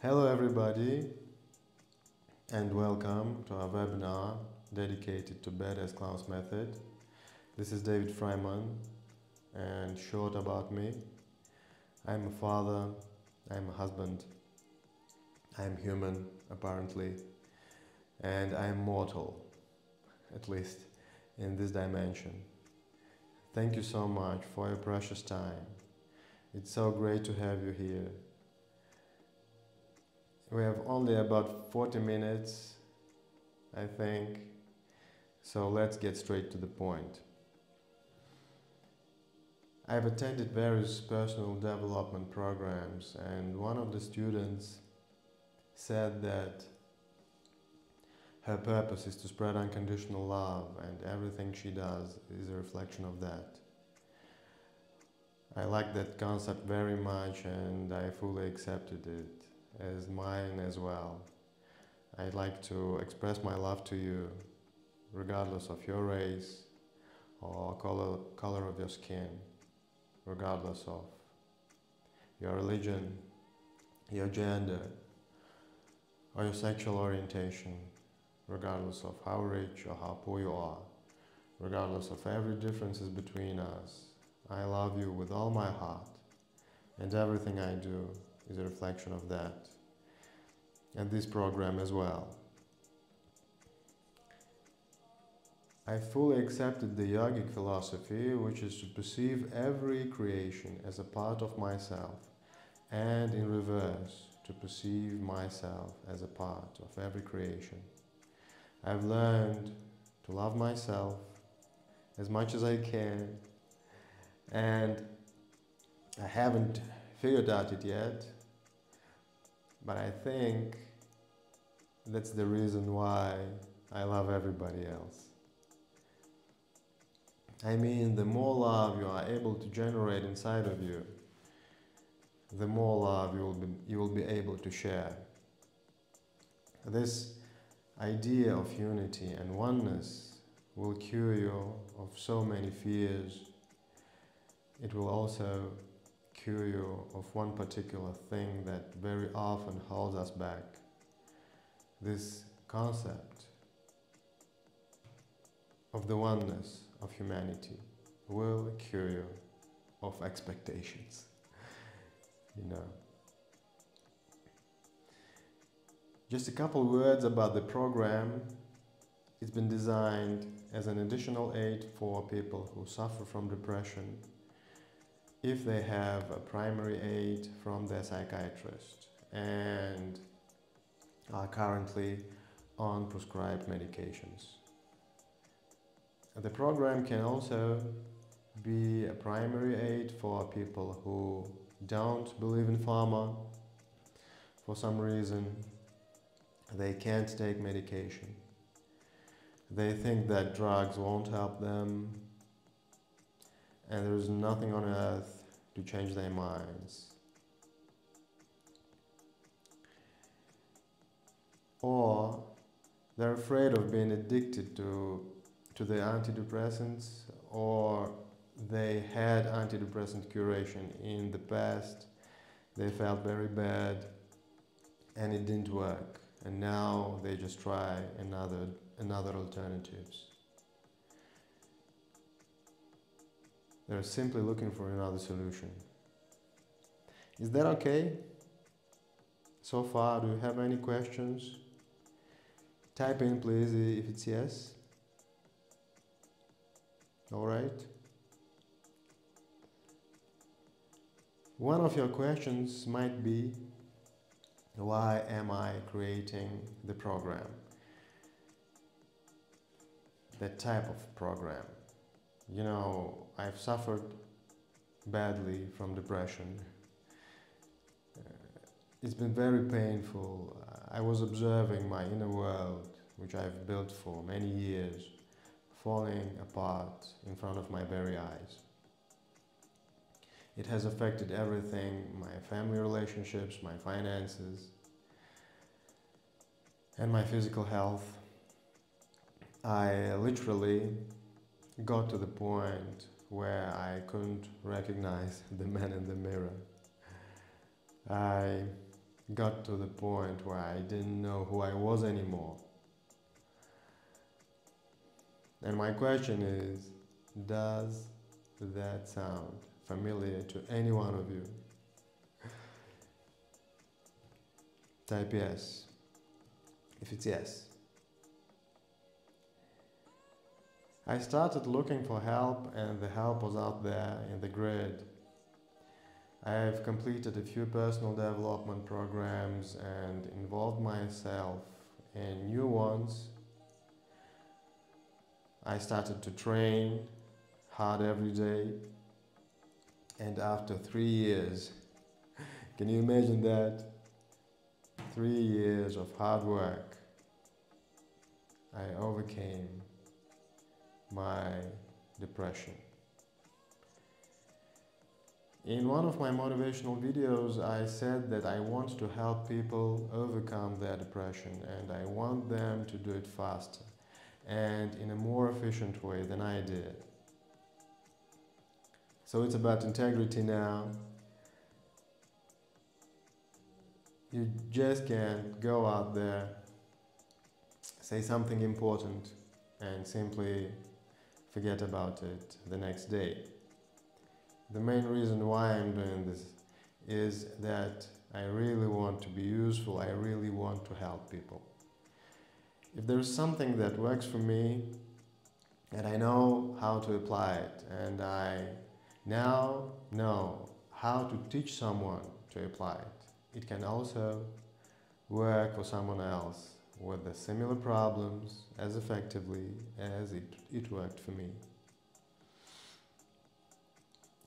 Hello everybody and welcome to our webinar dedicated to Badass Clowns Method. This is David Freimann, and short about me. I'm a father, I'm a husband, I'm human apparently, and I'm mortal, at least in this dimension. Thank you so much for your precious time. It's so great to have you here. We have only about 40 minutes, I think, so let's get straight to the point. I've attended various personal development programs, and one of the students said that her purpose is to spread unconditional love, and everything she does is a reflection of that. I like that concept very much, and I fully accepted it as mine as well. I'd like to express my love to you regardless of your race or color of your skin, regardless of your religion, your gender, or your sexual orientation, regardless of how rich or how poor you are, regardless of every differences between us. I love you with all my heart, and everything I do is a reflection of that, and this program as well. I fully accepted the yogic philosophy, which is to perceive every creation as a part of myself, and in reverse, to perceive myself as a part of every creation. I've learned to love myself as much as I can, and I haven't figured out it yet, but I think that's the reason why I love everybody else. I mean, the more love you are able to generate inside of you, the more love you will be able to share. This idea of unity and oneness will cure you of so many fears. It will also cure you of one particular thing that very often holds us back. This concept of the oneness of humanity will cure you of expectations. Just a couple words about the program. It's been designed as an additional aid for people who suffer from depression, if they have a primary aid from their psychiatrist and are currently on prescribed medications. The program can also be a primary aid for people who don't believe in pharma. For some reason, they can't take medication. They think that drugs won't help them, and there is nothing on earth to change their minds. Or they're afraid of being addicted to the antidepressants, or they had antidepressant curation in the past. They felt very bad and it didn't work, and now they just try another alternatives. They're simply looking for another solution. Is that okay? So far, do you have any questions? Type in please if it's yes. All right. One of your questions might be, why am I creating the program? That type of program. I've suffered badly from depression. It's been very painful. I was observing my inner world, which I've built for many years, falling apart in front of my very eyes. It has affected everything: my family relationships, my finances, and my physical health. I literally got to the point where I couldn't recognize the man in the mirror. I got to the point where I didn't know who I was anymore. And my question is, does that sound familiar to any one of you? Type yes, if it's yes. I started looking for help, and the help was out there in the grid. I have completed a few personal development programs and involved myself in new ones. I started to train hard every day, and after 3 years, can you imagine that? 3 years of hard work, I overcame my depression. In one of my motivational videos, I said that I want to help people overcome their depression, and I want them to do it faster and in a more efficient way than I did. So it's about integrity now. You just can't go out there, say something important, and simply forget about it the next day. The main reason why I'm doing this is that I really want to be useful, I really want to help people. If there's something that works for me, and I know how to apply it, and I now know how to teach someone to apply it, it can also work for someone else with the similar problems as effectively as it worked for me.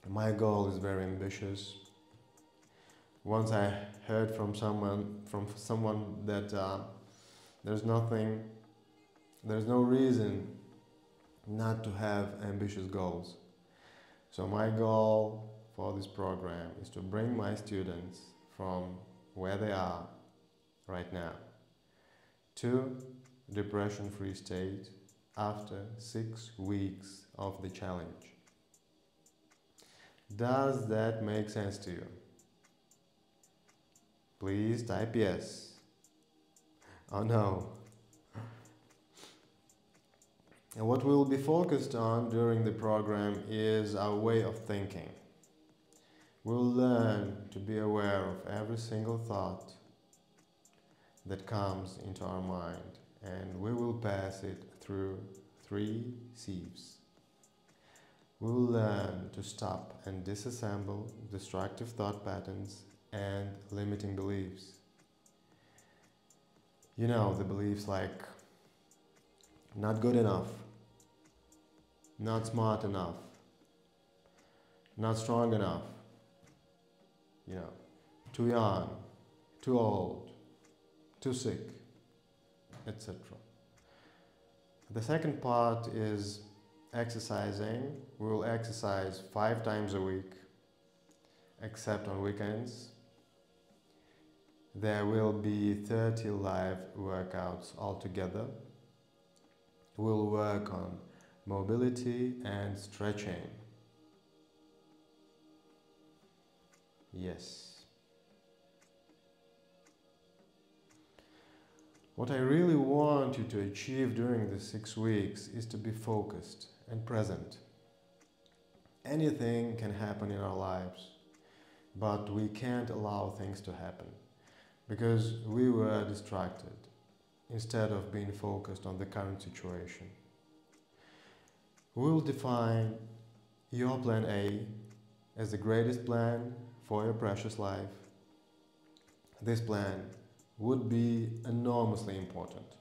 My goal is very ambitious. Once I heard from someone that there's no reason not to have ambitious goals. So my goal for this program is to bring my students from where they are right now to depression-free state after 6 weeks of the challenge. Does that make sense to you? Please type yes. Oh no. And what we'll be focused on during the program is our way of thinking. We'll learn to be aware of every single thought that comes into our mind, and we will pass it through 3 sieves. We will learn to stop and disassemble destructive thought patterns and limiting beliefs. You know, the beliefs like not good enough, not smart enough, not strong enough, you know, too young, too old, too sick, etc. The second part is exercising. We will exercise 5 times a week, except on weekends. There will be 30 live workouts altogether. We'll work on mobility and stretching. Yes. What I really want you to achieve during the 6 weeks is to be focused and present. Anything can happen in our lives, but we can't allow things to happen because we were distracted instead of being focused on the current situation. We'll define your plan A as the greatest plan for your precious life. This plan would be enormously important,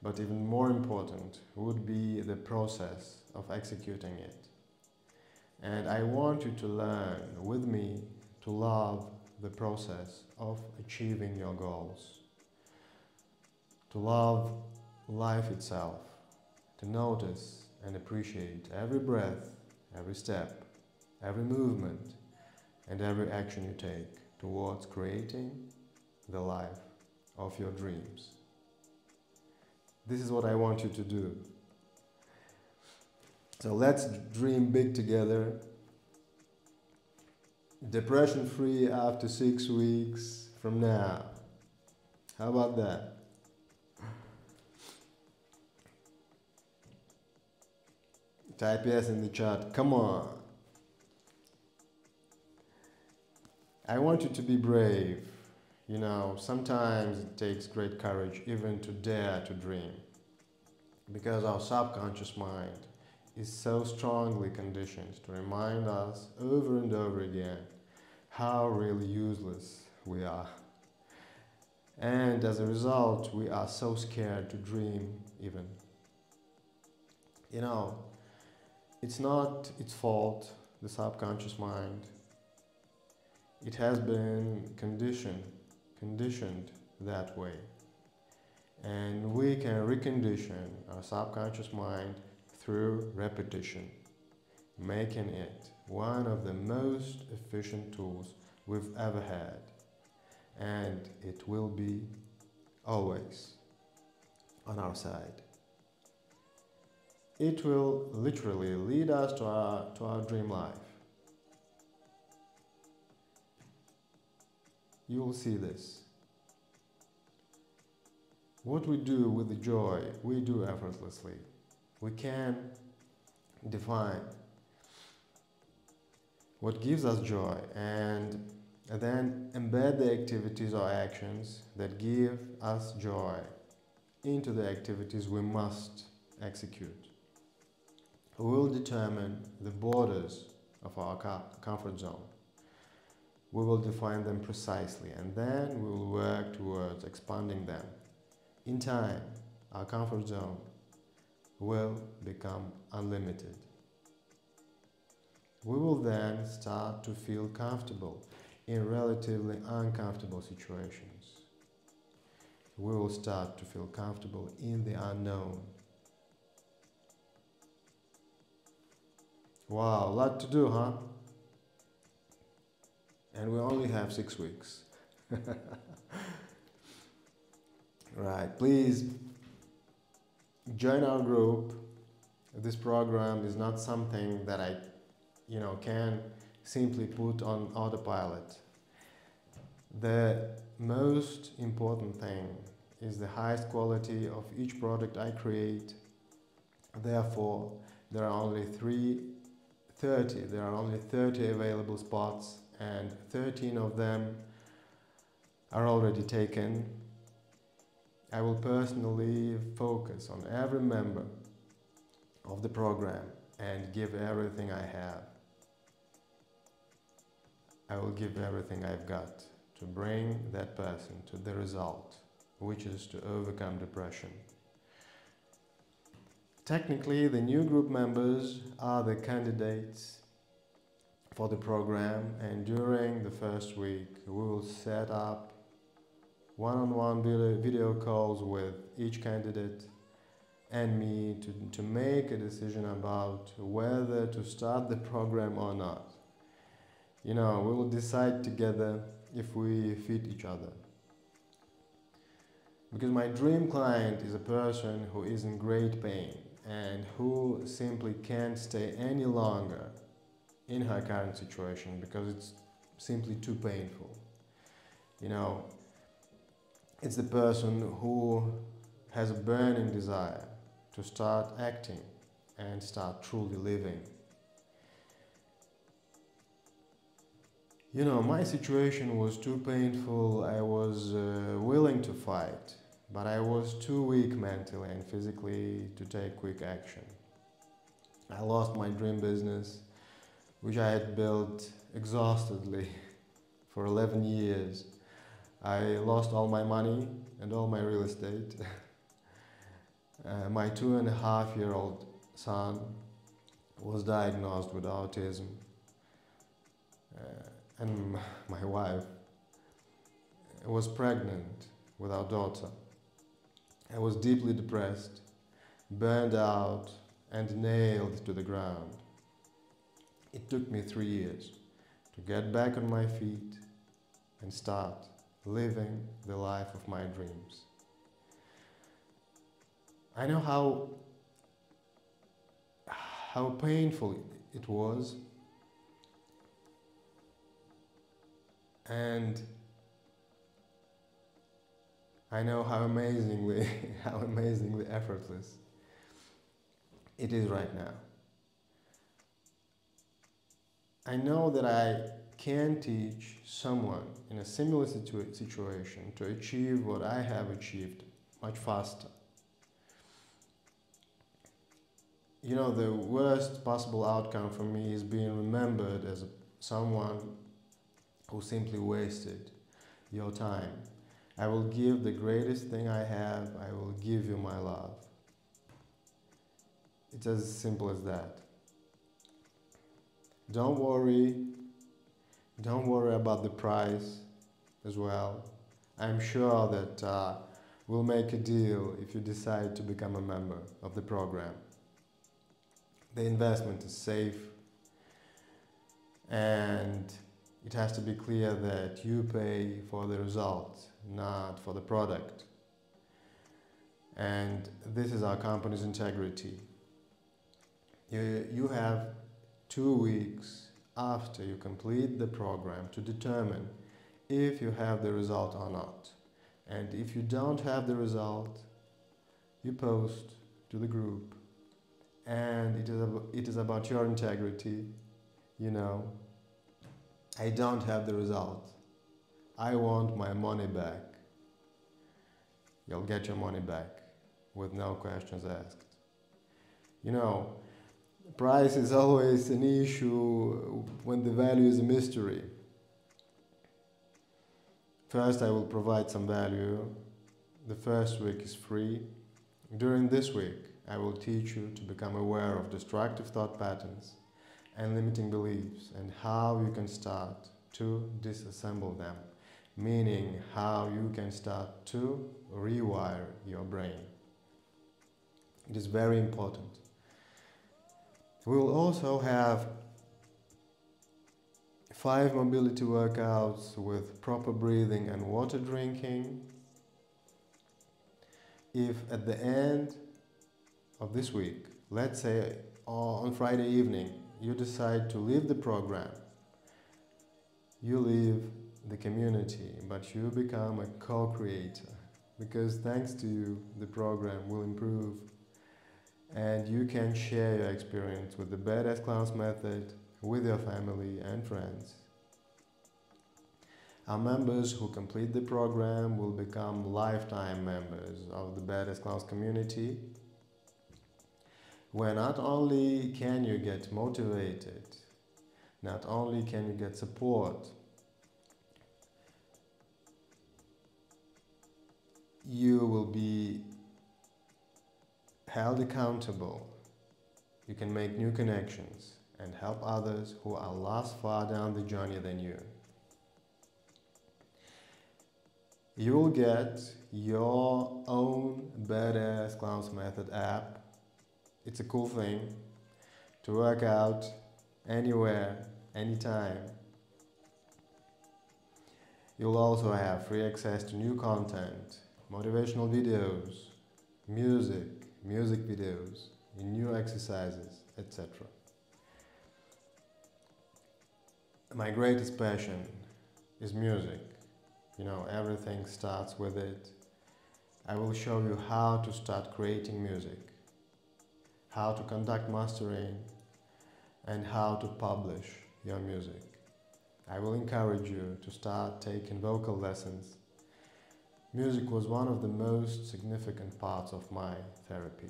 but even more important would be the process of executing it. And I want you to learn with me to love the process of achieving your goals, to love life itself, to notice and appreciate every breath, every step, every movement, and every action you take towards creating the life of your dreams. This is what I want you to do. So let's dream big together. Depression-free after 6 weeks from now. How about that? Type yes in the chat. Come on. I want you to be brave. You know, sometimes it takes great courage even to dare to dream. Because our subconscious mind is so strongly conditioned to remind us over and over again how really useless we are. And as a result, we are so scared to dream even. You know, it's not its fault, the subconscious mind. It has been conditioned that way. And we can recondition our subconscious mind through repetition, making it one of the most efficient tools we've ever had. And it will be always on our side. It will literally lead us to our dream life. You will see this. What we do with the joy, we do effortlessly. We can define what gives us joy and then embed the activities or actions that give us joy into the activities we must execute. We will determine the borders of our comfort zone. We will define them precisely and then we will work towards expanding them. In time, our comfort zone will become unlimited. We will then start to feel comfortable in relatively uncomfortable situations. We will start to feel comfortable in the unknown. Wow, a lot to do, huh? And we only have 6 weeks. Right, please join our group. This program is not something that I, can simply put on autopilot. The most important thing is the highest quality of each product I create. Therefore, there are only 30 available spots and 13 of them are already taken. I will personally focus on every member of the program and give everything I have. I will give everything I've got to bring that person to the result, which is to overcome depression. Technically, the new group members are the candidates for the program, and during the first week we will set up one-on-one video calls with each candidate and me to make a decision about whether to start the program or not. We will decide together if we fit each other. Because my dream client is a person who is in great pain and who simply can't stay any longer in her current situation because it's simply too painful. It's the person who has a burning desire to start acting and start truly living. My situation was too painful. I was willing to fight, but I was too weak mentally and physically to take quick action. I lost my dream business, which I had built exhaustedly for 11 years. I lost all my money and all my real estate. My 2.5-year-old son was diagnosed with autism. And my wife was pregnant with our daughter. I was deeply depressed, burned out, and nailed to the ground. It took me 3 years to get back on my feet and start living the life of my dreams. I know how painful it was, and I know how amazingly, how amazingly effortless it is right now. I know that I can teach someone in a similar situation to achieve what I have achieved much faster. You know, the worst possible outcome for me is being remembered as someone who simply wasted your time. I will give the greatest thing I have. I will give you my love. It's as simple as that. Don't worry about the price as well. I'm sure that we'll make a deal if you decide to become a member of the program. The investment is safe, and it has to be clear that you pay for the result, not for the product. And this is our company's integrity. You have 2 weeks after you complete the program to determine if you have the result or not. And if you don't have the result, you post to the group. And it is about your integrity, you know. I don't have the result. I want my money back. You'll get your money back with no questions asked. You know, price is always an issue when the value is a mystery. First, I will provide some value. The first week is free. During this week, I will teach you to become aware of destructive thought patterns and limiting beliefs and how you can start to disassemble them, meaning how you can start to rewire your brain. It is very important. We will also have 5 mobility workouts with proper breathing and water drinking. If at the end of this week, let's say on Friday evening, you decide to leave the program, you leave the community, but you become a co-creator, because thanks to you, the program will improve and you can share your experience with the Badass Clowns method with your family and friends. Our members who complete the program will become lifetime members of the Badass Clowns community, where not only can you get motivated, not only can you get support, you will be held accountable. You can make new connections and help others who are lost far down the journey than you. You will get your own Badass Clowns Method app. It's a cool thing to work out anywhere, anytime. You'll also have free access to new content, motivational videos, music videos, new exercises, etc. My greatest passion is music. You know, everything starts with it. I will show you how to start creating music, how to conduct mastering, and how to publish your music. I will encourage you to start taking vocal lessons. Music was one of the most significant parts of my therapy.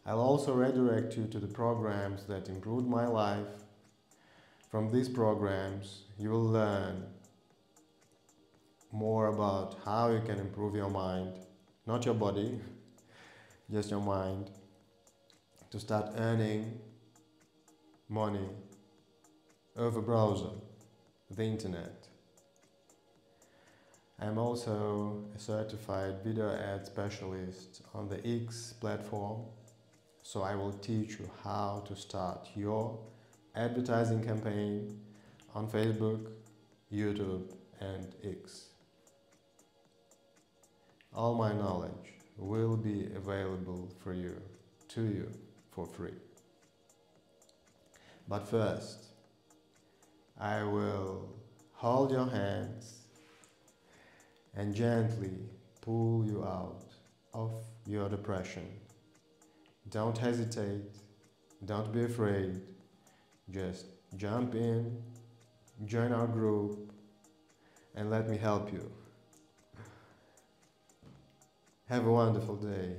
I'll also redirect you to the programs that improved my life. From these programs, you will learn more about how you can improve your mind, not your body, just your mind, to start earning money over browser, the internet. I'm also a certified video ad specialist on the X platform, so I will teach you how to start your advertising campaign on Facebook, YouTube, and X. All my knowledge will be available for you, to you, for free. But first, I will hold your hands and gently pull you out of your depression. Don't hesitate, don't be afraid, just jump in, join our group, and let me help you. Have a wonderful day.